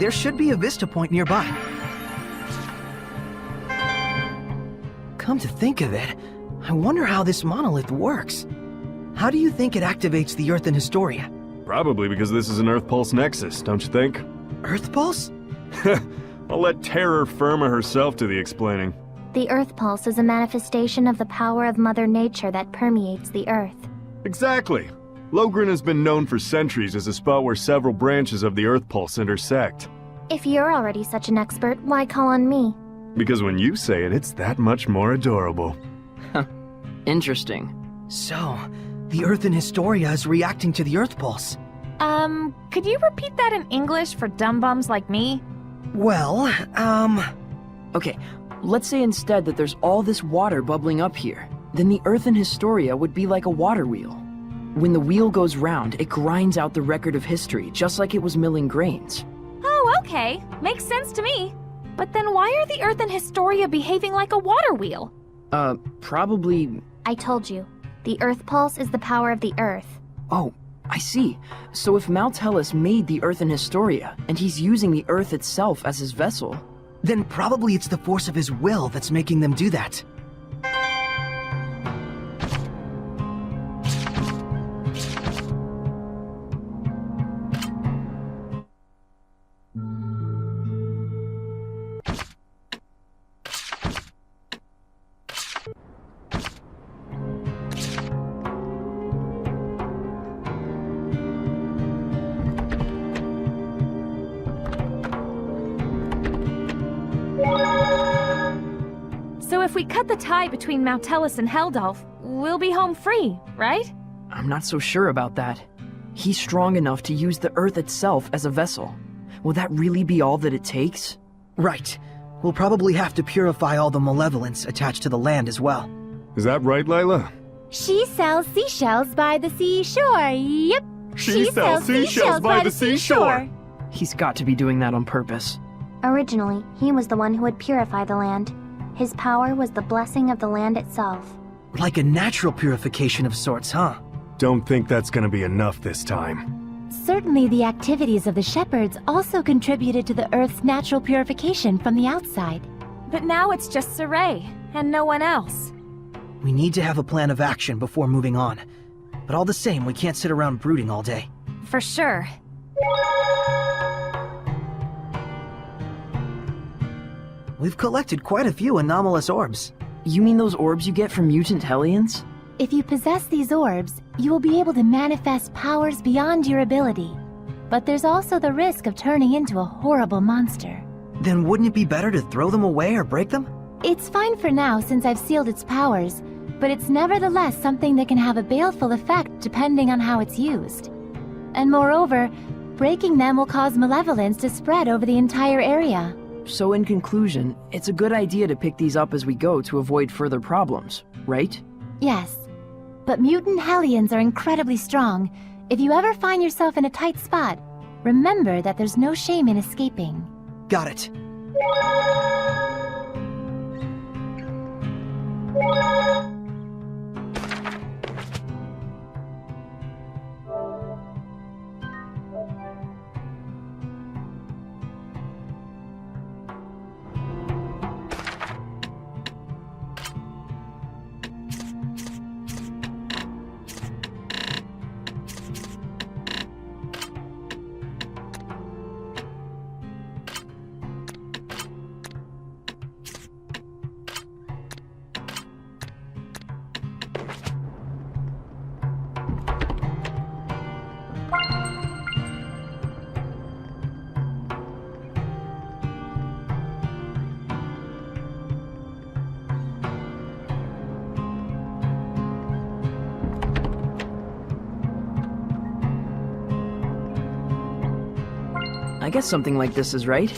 There should be a vista point nearby. Come to think of it, I wonder how this monolith works. How do you think it activates the Earth in Historia? Probably because this is an Earth Pulse Nexus, don't you think? Earth Pulse? I'll let Terror Firma herself do the explaining. The Earth Pulse is a manifestation of the power of Mother Nature that permeates the Earth. Exactly. Logren has been known for centuries as a spot where several branches of the Earth Pulse intersect. If you're already such an expert, why call on me? Because when you say it, it's that much more adorable. Interesting. So, the Earth in Historia is reacting to the Earth Pulse. Could you repeat that in English for dumb bums like me? Well, Okay, let's say instead that there's all this water bubbling up here. Then the Earth in Historia would be like a water wheel. When the wheel goes round, it grinds out the record of history, just like it was milling grains. Oh, okay. Makes sense to me. But then why are the Earth and Historia behaving like a water wheel? Probably... I told you. The Earth Pulse is the power of the Earth. Oh, I see. So if Maltellus made the Earth in Historia, and he's using the Earth itself as his vessel... then probably it's the force of his will that's making them do that. So if we cut the tie between Maltellus and Heldalf, we'll be home free, right? I'm not so sure about that. He's strong enough to use the Earth itself as a vessel. Will that really be all that it takes? Right. We'll probably have to purify all the malevolence attached to the land as well. Is that right, Layla? She sells seashells by the seashore. Yep. She sells seashells by the seashore. He's got to be doing that on purpose. Originally, he was the one who would purify the land. His power was the blessing of the land itself. Like a natural purification of sorts, huh? Don't think that's gonna be enough this time. Certainly the activities of the shepherds also contributed to the Earth's natural purification from the outside. But now it's just Sergei, and no one else. We need to have a plan of action before moving on. But all the same, we can't sit around brooding all day. For sure. We've collected quite a few anomalous orbs. You mean those orbs you get from mutant Hellions? If you possess these orbs, you will be able to manifest powers beyond your ability. But there's also the risk of turning into a horrible monster. Then wouldn't it be better to throw them away or break them? It's fine for now since I've sealed its powers, but it's nevertheless something that can have a baleful effect depending on how it's used. And moreover, breaking them will cause malevolence to spread over the entire area. So in conclusion, it's a good idea to pick these up as we go to avoid further problems, right? Yes. But mutant Hellions are incredibly strong. If you ever find yourself in a tight spot, remember that there's no shame in escaping. Got it. I guess something like this is right.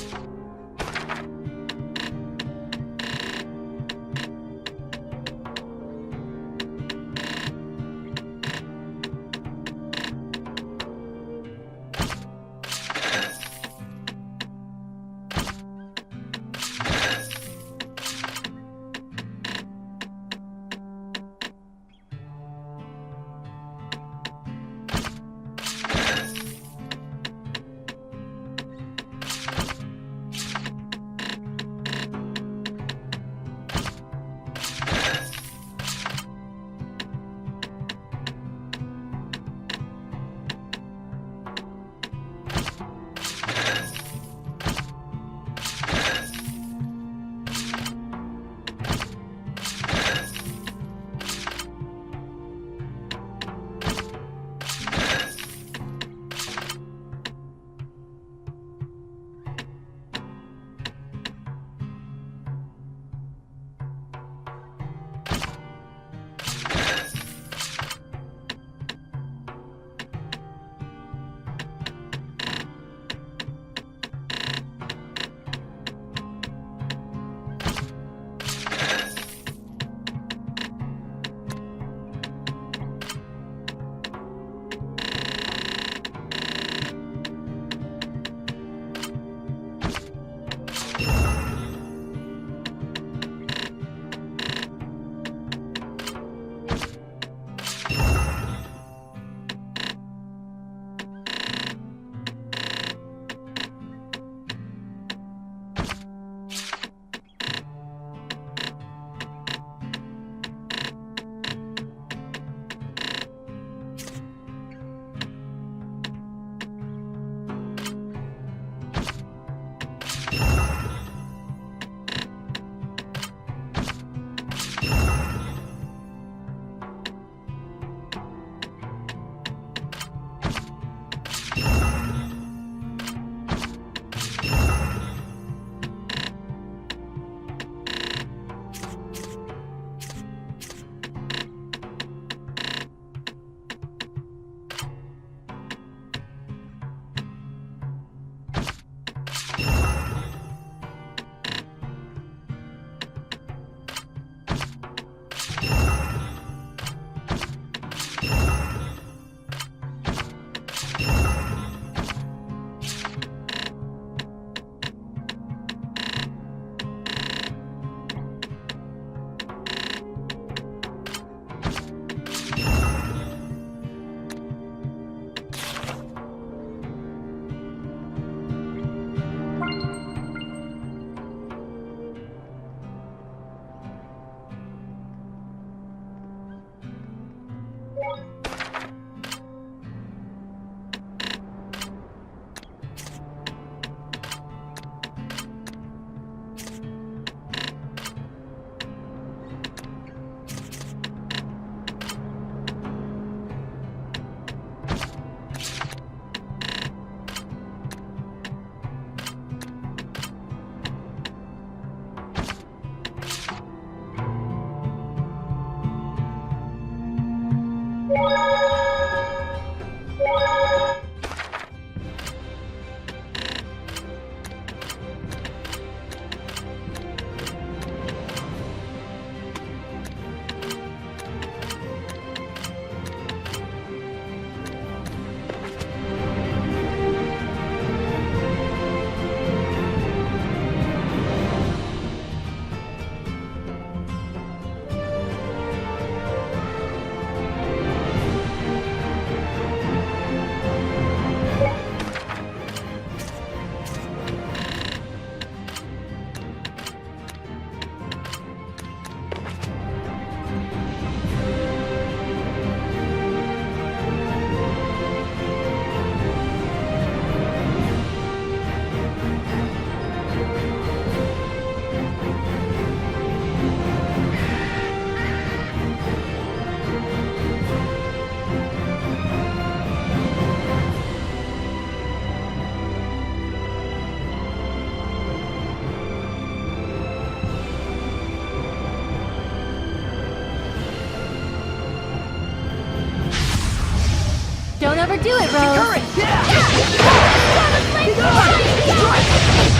overdo it, Rose. Current! Yeah!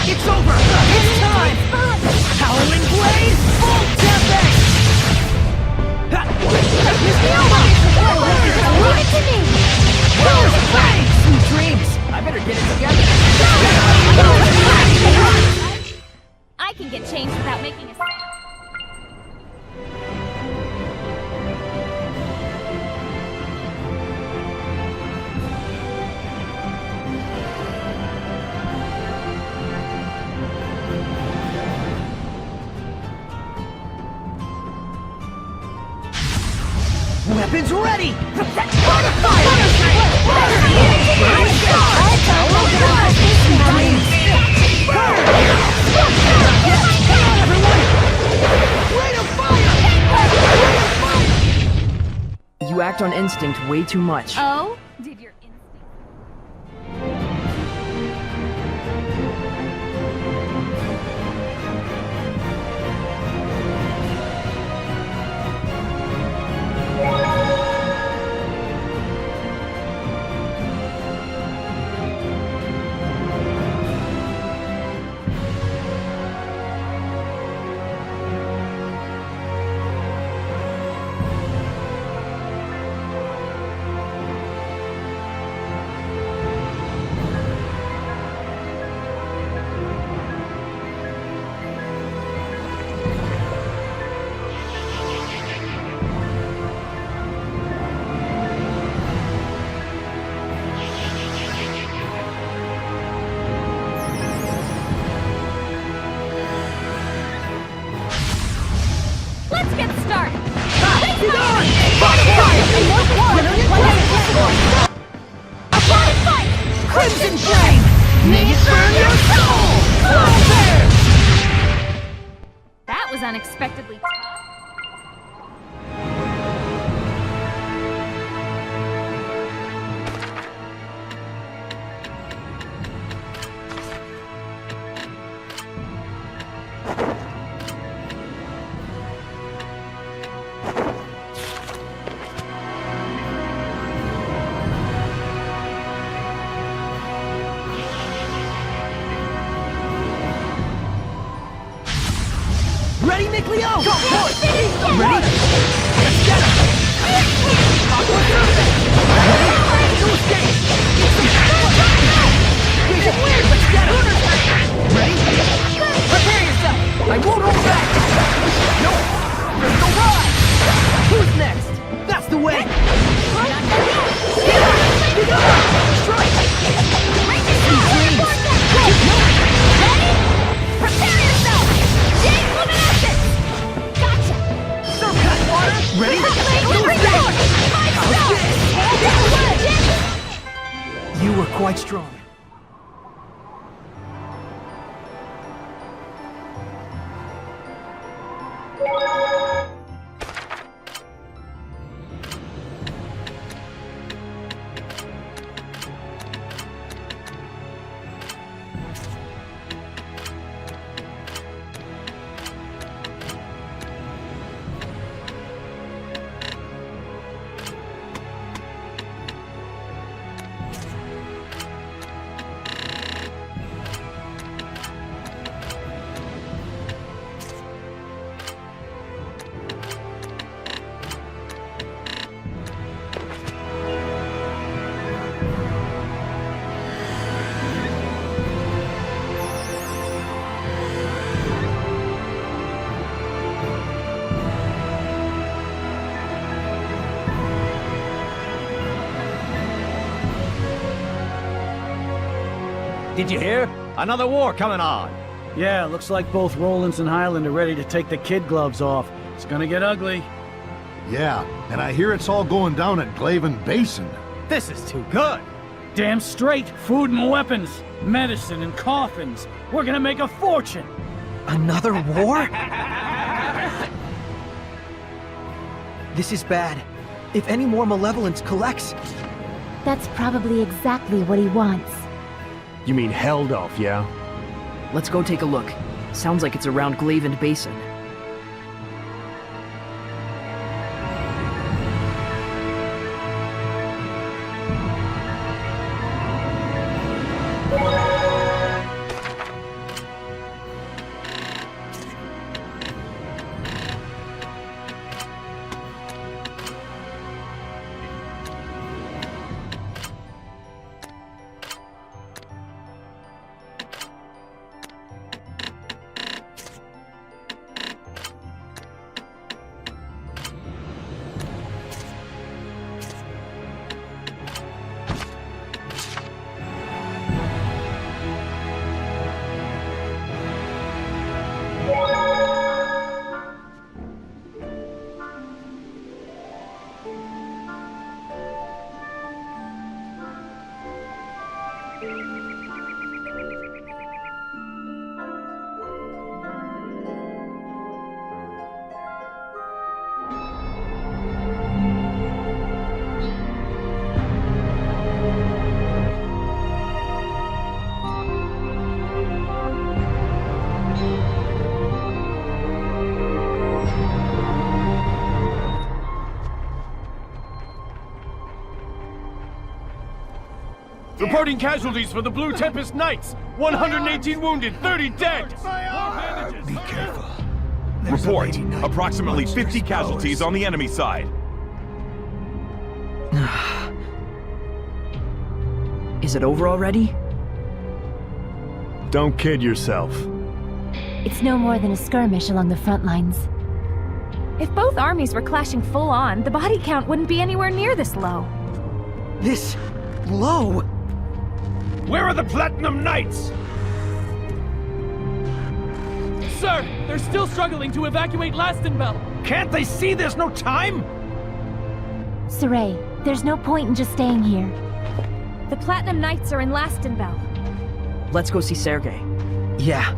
It's over! It's time! Howling Blade! Full Tempest! Leave it to me! Sweet dreams! I better get it together. I can get changed without making a sound. Weapons ready! You act on instinct way too much. Oh? Did your instinct... Let's get started! Crimson Flame! May it burn your soul! That was unexpectedly tough. Ready, Nick Leo? Go for it! Ready? Let's get him! Aqua Surface! Ready? No escape! Make it weird! Let's get him! Ready? Prepare yourself! I won't hold back! Nope! Crystal Rod! Who's next? That's the way! Strike! Sweet dreams! Ready? Prepare yourself! Jade Luminescence! Gotcha! Surface water! Ready? You were quite strong. Did you hear? Another war coming on. Yeah, looks like both Rollins and Highland are ready to take the kid gloves off. It's gonna get ugly. Yeah, and I hear it's all going down at Glaven Basin. This is too good. Damn straight, food and weapons, medicine and coffins. We're gonna make a fortune. Another war? This is bad. If any more malevolence collects... That's probably exactly what he wants. You mean Heldolf, yeah? Let's go take a look. Sounds like it's around Glaven Basin. Reporting casualties for the Blue Tempest Knights. 118 wounded, 30 dead. Be careful. Report. Approximately 50 casualties on the enemy side. Is it over already? Don't kid yourself. It's no more than a skirmish along the front lines. If both armies were clashing full on, the body count wouldn't be anywhere near this low. This... low? Where are the Platinum Knights? Sir, they're still struggling to evacuate Lastonbell. Can't they see there's no time? Sergei, there's no point in just staying here. The Platinum Knights are in Lastonbell. Let's go see Sergei. Yeah.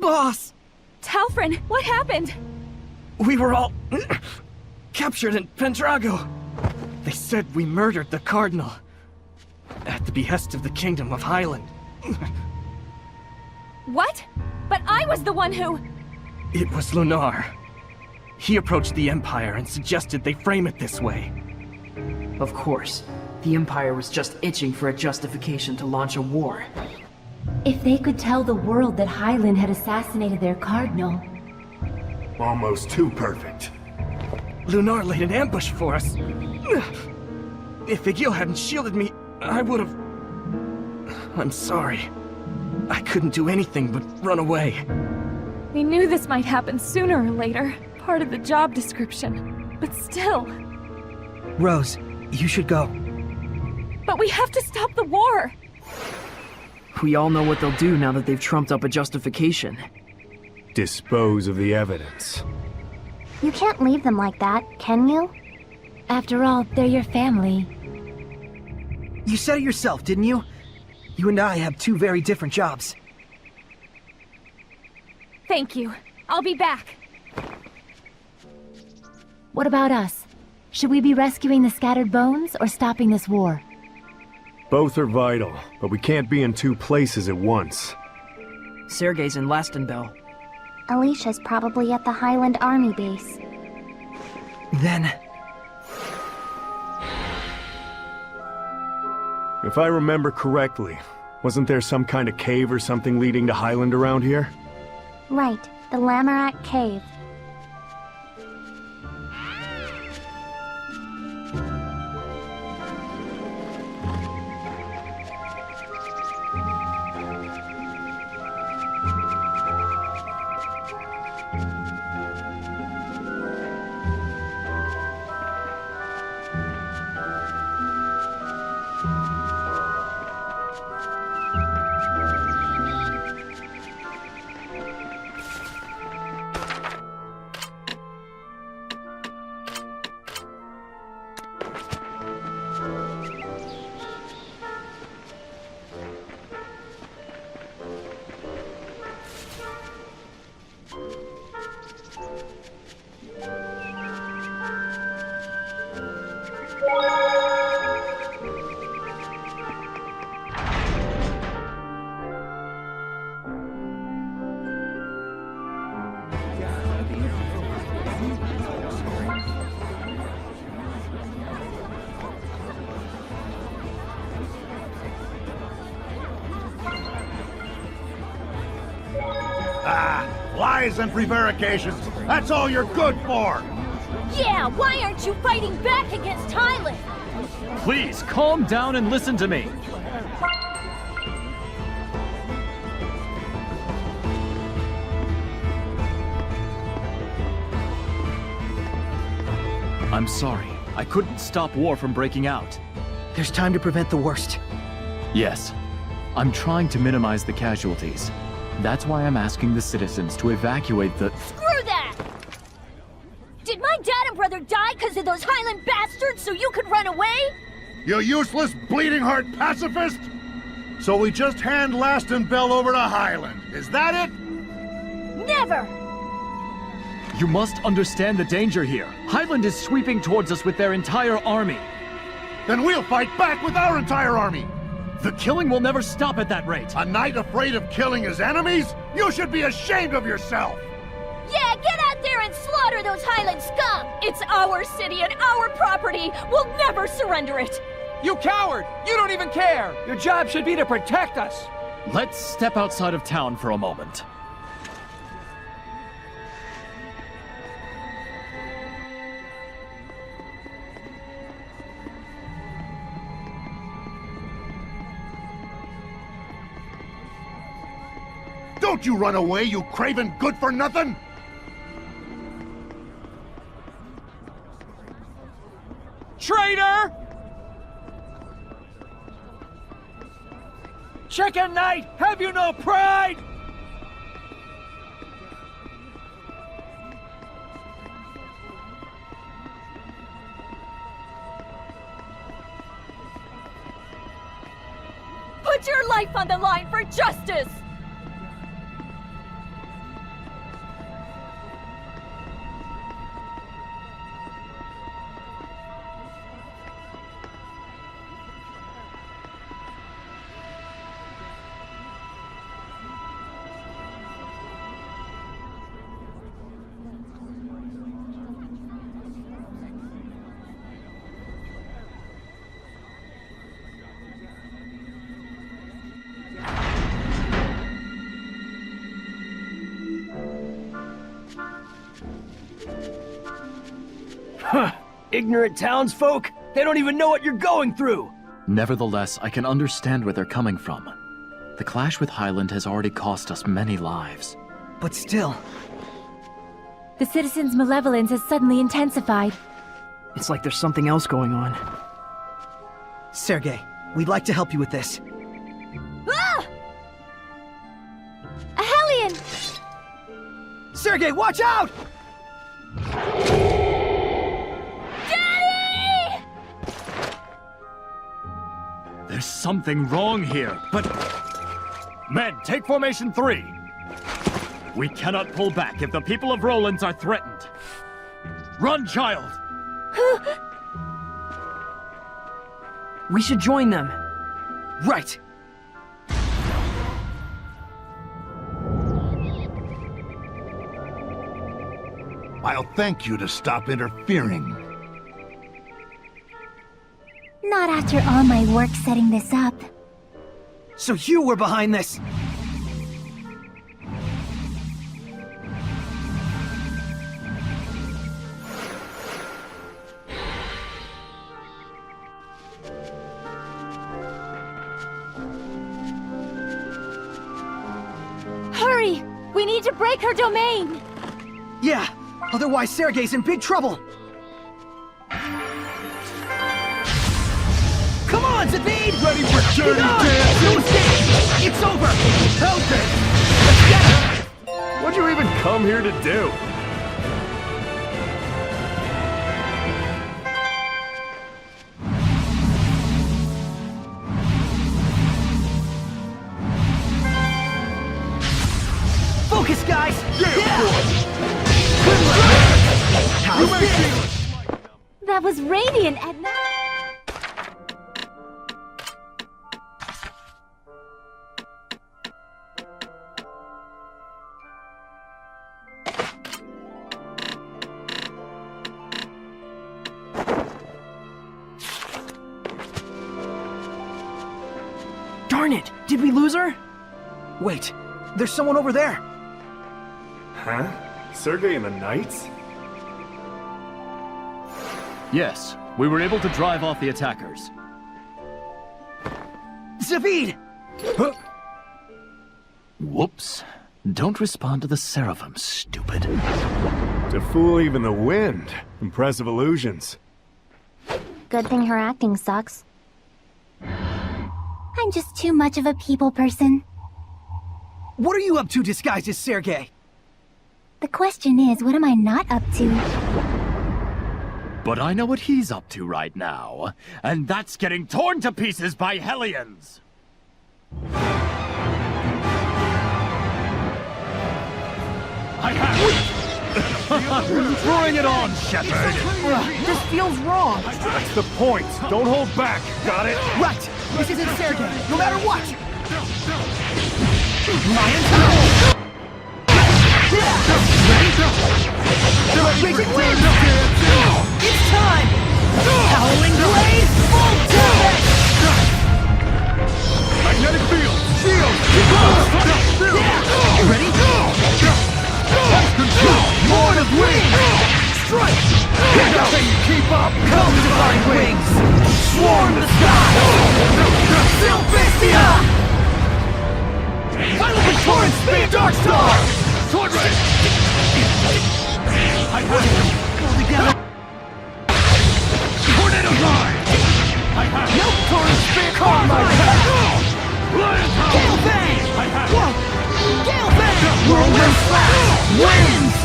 Boss! Talfrin, what happened? We were all... captured in Pendrago. They said we murdered the Cardinal. At the behest of the Kingdom of Highland. What? But I was the one who... It was Lunar. He approached the Empire and suggested they frame it this way. Of course. The Empire was just itching for a justification to launch a war. If they could tell the world that Highland had assassinated their cardinal... Almost too perfect. Lunar laid an ambush for us. If Igil hadn't shielded me, I would've... I'm sorry. I couldn't do anything but run away. We knew this might happen sooner or later. Part of the job description. But still. Rose, you should go. But we have to stop the war! We all know what they'll do now that they've trumped up a justification. Dispose of the evidence. You can't leave them like that, can you? After all, they're your family. You said it yourself, didn't you? You and I have two very different jobs. Thank you. I'll be back. What about us? Should we be rescuing the scattered bones or stopping this war? Both are vital, but we can't be in two places at once. Sergei's in Lastonbell. Alicia's probably at the Highland Army base. Then... If I remember correctly, wasn't there some kind of cave or something leading to Highland around here? Right, the Lamorak Cave. Lies and prevarications. That's all you're good for. Yeah, why aren't you fighting back against Highland? Please, calm down and listen to me. I'm sorry. I couldn't stop war from breaking out. There's time to prevent the worst. Yes. I'm trying to minimize the casualties. That's why I'm asking the citizens to evacuate the... Screw that! Did my dad and brother die because of those Highland bastards so you could run away? You useless, bleeding heart pacifist! So we just hand Lastonbell over to Highland. Is that it? Never! You must understand the danger here. Highland is sweeping towards us with their entire army. Then we'll fight back with our entire army! The killing will never stop at that rate. A knight afraid of killing his enemies? You should be ashamed of yourself! Yeah, get out there and slaughter those Highland scum! It's our city and our property! We'll never surrender it! You coward! You don't even care! Your job should be to protect us! Let's step outside of town for a moment. Don't you run away, you craven good-for-nothing! Traitor! Chicken Knight, have you no pride? Put your life on the line for justice! Huh. Ignorant townsfolk? They don't even know what you're going through! Nevertheless, I can understand where they're coming from. The clash with Highland has already cost us many lives. But still, The citizens' malevolence has suddenly intensified. It's like there's something else going on. Sergei, we'd like to help you with this. Ah! A Hellion! Sergei, watch out! Daddy! There's something wrong here, but... Men, take formation 3! We cannot pull back if the people of Rollins are threatened. Run, child! We should join them. Right! I'll thank you to stop interfering. Not after all my work setting this up. So you were behind this! Hurry! We need to break her domain! Yeah, otherwise Sergei's in big trouble! Come on, Zabid! Ready for dirty dance? No escape! It's over! Hell's Let's get her! What'd you even come here to do? Focus, guys! Yeah! How's this? That was radiant, Edna. Darn it! Did we lose her? Wait, there's someone over there. Huh? Sergei and the Knights? Yes, we were able to drive off the attackers. Zavid! Huh? Whoops. Don't respond to the Seraphim, stupid. To fool even the wind. Impressive illusions. Good thing her acting sucks. I'm just too much of a people person. What are you up to disguised as Sergei? The question is, what am I not up to? But I know what he's up to right now, and that's getting torn to pieces by Hellions! I have! Bring it on, Shepard! This feels wrong. That's the point. Don't hold back. Got it? Right. This isn't Sergei, no matter what. Lion Raging Wind! It's time! Howling Blade! Full damage! Magnetic field! Shield! You ready? Lord of Wings! Strike! Can you keep up? Come, Divine Wings! Swarm the sky! Sylvestia! Violent Torrent Speed Dark Star! Sword Ray! I have it! Go together! Tornado Line! I have it! No Torrent Speed Carbine! Lion Power! Gale Bang! I have it! Whoa! Gale Bang! Whirlwind Slash! Winds!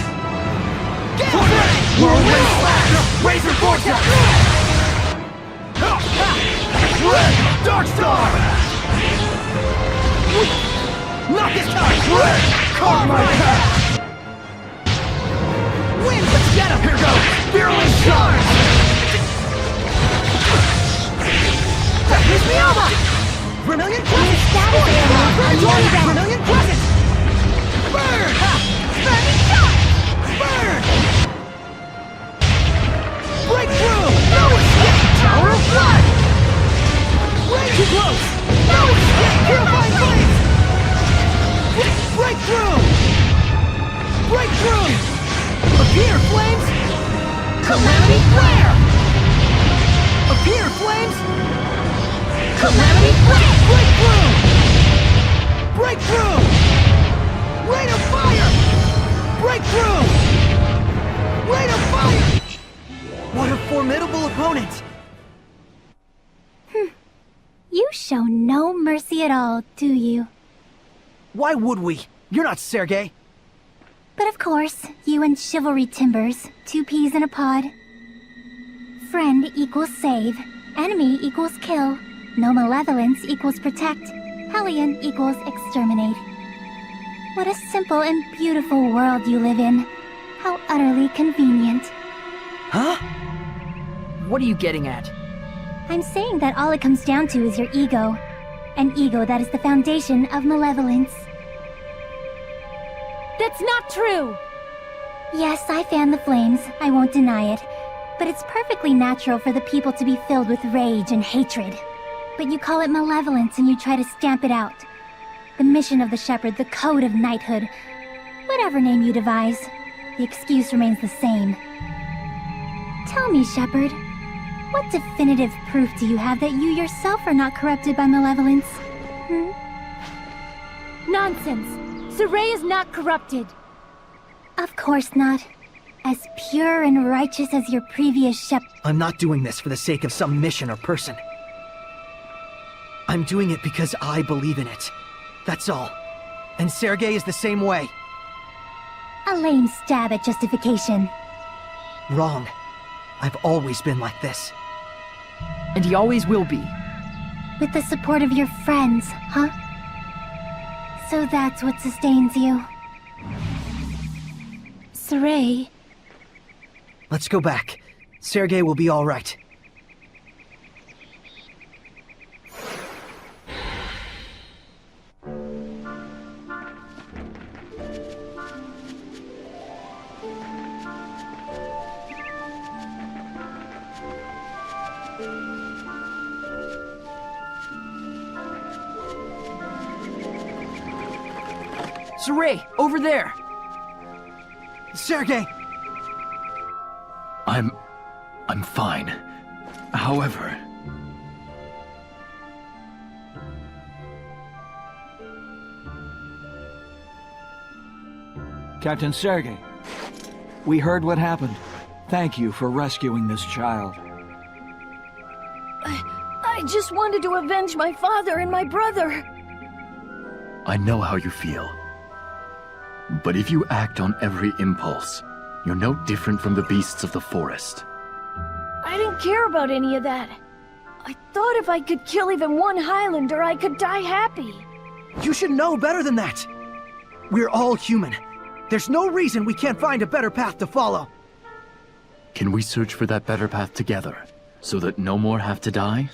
Gale Bang! Whirlwind Slash! Razor Vortex! Red! Dark Star! Not this time! Red! Carbine Path! Wind! Let's get him! Here goes! Virulent Charge! Here's Miama! Vermilion Crescent! Vermilion Crescent! Burn! Burning Shot! Burn! Breakthrough! No escape! Tower of Blood! Way too close! No escape! Purifying Blades! Breakthrough! Breakthrough! Appear, Flames! Calamity Flare! Appear, Flames! Calamity Flare! Breakthrough! Breakthrough! Rain of Fire! Breakthrough! Rain of Fire! What a formidable opponent! You show no mercy at all, do you? Why would we? You're not Sergei. But of course, you and Chivalry Timbers, 2 peas in a pod. Friend equals save, enemy equals kill, no malevolence equals protect, Hellion equals exterminate. What a simple and beautiful world you live in. How utterly convenient. Huh? What are you getting at? I'm saying that all it comes down to is your ego. An ego that is the foundation of malevolence. That's not true! Yes, I fan the flames, I won't deny it. But it's perfectly natural for the people to be filled with rage and hatred. But you call it malevolence and you try to stamp it out. The mission of the Shepherd, the code of knighthood. Whatever name you devise, the excuse remains the same. Tell me, Shepherd, what definitive proof do you have that you yourself are not corrupted by malevolence? Nonsense! Sergei is not corrupted! Of course not. As pure and righteous as your previous Shepherd. I'm not doing this for the sake of some mission or person. I'm doing it because I believe in it. That's all. And Sergei is the same way. A lame stab at justification. Wrong. I've always been like this. And he always will be. With the support of your friends, huh? So that's what sustains you. Sergei... Let's go back. Sergei will be all right. Sergei, over there! Sergei! I'm fine. However... Captain Sergei, we heard what happened. Thank you for rescuing this child. I just wanted to avenge my father and my brother. I know how you feel. But if you act on every impulse, you're no different from the beasts of the forest. I didn't care about any of that. I thought if I could kill even one Highlander, I could die happy. You should know better than that. We're all human. There's no reason we can't find a better path to follow. Can we search for that better path together, so that no more have to die?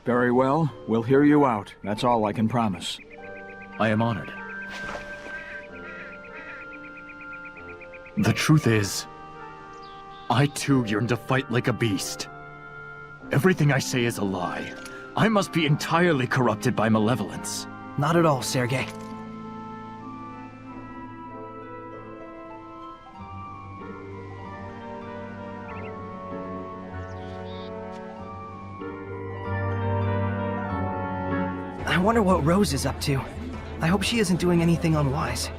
Very well. We'll hear you out. That's all I can promise. I am honored. The truth is, I too yearn to fight like a beast. Everything I say is a lie. I must be entirely corrupted by malevolence. Not at all, Sergei. I wonder what Rose is up to. I hope she isn't doing anything unwise.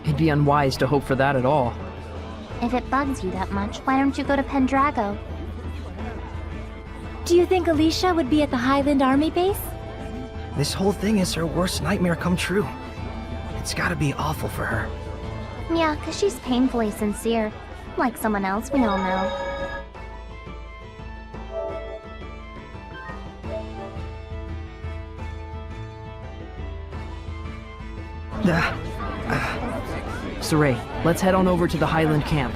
It'd be unwise to hope for that at all. If it bugs you that much, why don't you go to Pendrago? Do you think Alicia would be at the Highland Army base? This whole thing is her worst nightmare come true. It's gotta be awful for her. Yeah, 'cause she's painfully sincere. Like someone else we all know. Sergei, let's head on over to the Highland camp.